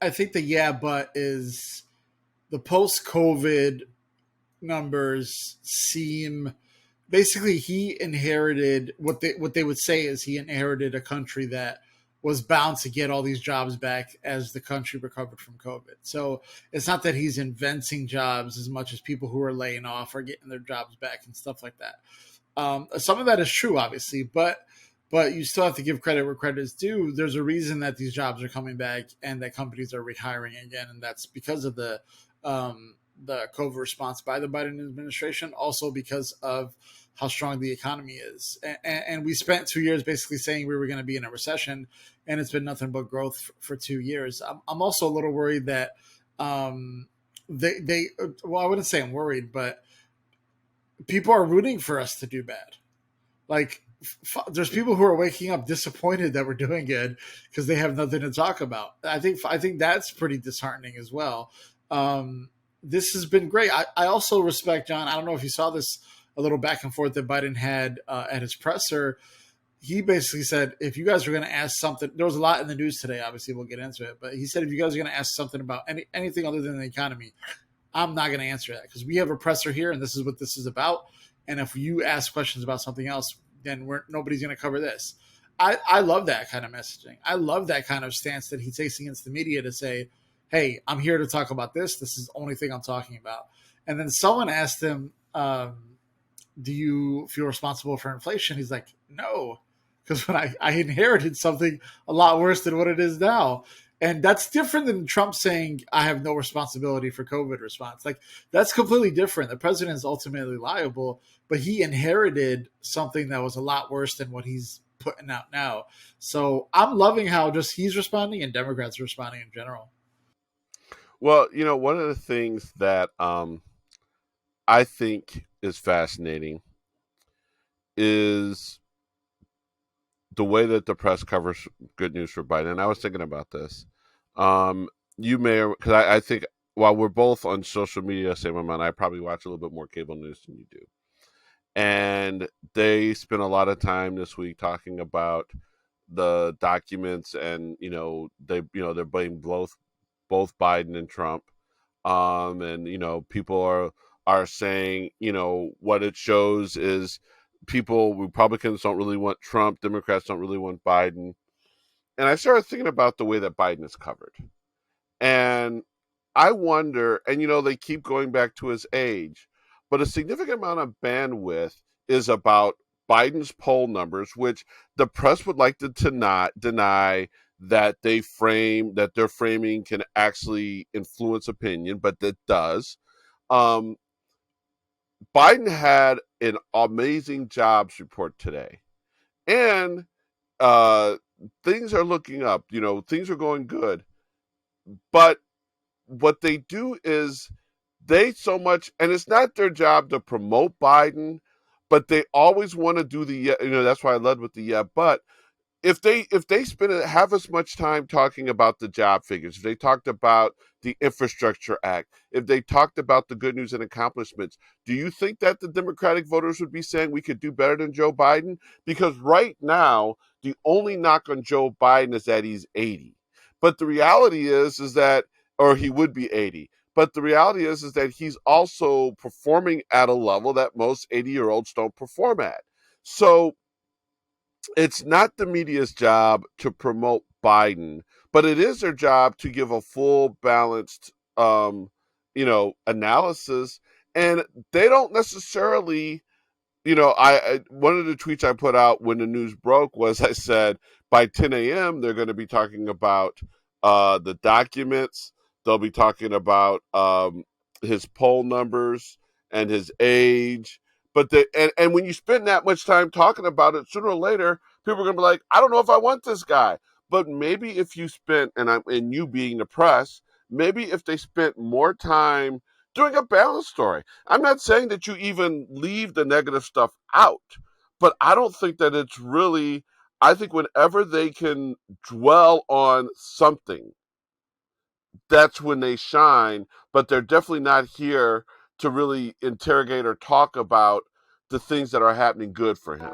I think the yeah, but is the post-COVID numbers seem basically he inherited what they would say is he inherited a country that was bound to get all these jobs back as the country recovered from COVID. So it's not that he's inventing jobs as much as people who are laying off are getting their jobs back and stuff like that. Some of that is true, obviously, but you still have to give credit where credit is due. There's a reason that these jobs are coming back and that companies are rehiring again, and that's because of the COVID response by the Biden administration, also because of how strong the economy is. And we spent 2 years basically saying we were going to be in a recession, and it's been nothing but growth for 2 years. I'm also a little worried that they well, I wouldn't say I'm worried, but people are rooting for us to do bad. Like, there's people who are waking up disappointed that we're doing good because they have nothing to talk about. I think that's pretty disheartening as well. This has been great. I also respect John. I don't know if you saw this, a little back and forth that Biden had at his presser. He basically said, if you guys are going to ask something, there was a lot in the news today. Obviously, we'll get into it. But he said, if you guys are going to ask something about anything other than the economy, I'm not going to answer that because we have a presser here and this is what this is about. And if you ask questions about something else, then nobody's going to cover this. I love that kind of messaging. I love that kind of stance that he takes against the media to say, hey, I'm here to talk about this. This is the only thing I'm talking about. And then someone asked him, do you feel responsible for inflation? He's like, no, because when I inherited something a lot worse than what it is now. And that's different than Trump saying, I have no responsibility for COVID response. Like, that's completely different. The president is ultimately liable, but he inherited something that was a lot worse than what he's putting out now. So I'm loving how just he's responding and Democrats are responding in general. Well, one of the things that I think is fascinating is the way that the press covers good news for Biden. And I was thinking about this. You may, because I think while we're both on social media, same amount, I probably watch a little bit more cable news than you do. And they spent a lot of time this week talking about the documents, and they're blaming both Biden and Trump. And people are saying what it shows is Republicans don't really want Trump, Democrats don't really want Biden. And I started thinking about the way that Biden is covered. And I wonder, and they keep going back to his age, but a significant amount of bandwidth is about Biden's poll numbers, which the press would like to not deny that their framing can actually influence opinion, but that does. Biden had an amazing jobs report today, and things are looking up. Things are going good, but what they do is they so much, and it's not their job to promote Biden, but they always want to do the that's why I led with the yeah, but if they spend half as much time talking about the job figures, if they talked about the Infrastructure Act, if they talked about the good news and accomplishments, do you think that the Democratic voters would be saying we could do better than Joe Biden? Because right now, the only knock on Joe Biden is that he's 80. But the reality is that, or he would be 80. But the reality is that he's also performing at a level that most 80-year-olds don't perform at. So it's not the media's job to promote Biden, but it is their job to give a full, balanced, analysis. And they don't necessarily, I one of the tweets I put out when the news broke was I said by 10 a.m. they're going to be talking about the documents. They'll be talking about his poll numbers and his age. But and when you spend that much time talking about it, sooner or later, people are gonna be like, I don't know if I want this guy. But maybe if you spent, and you being the press, maybe if they spent more time doing a balanced story. I'm not saying that you even leave the negative stuff out, but I don't think that it's really. I think whenever they can dwell on something, that's when they shine, but they're definitely not here to really interrogate or talk about the things that are happening good for him.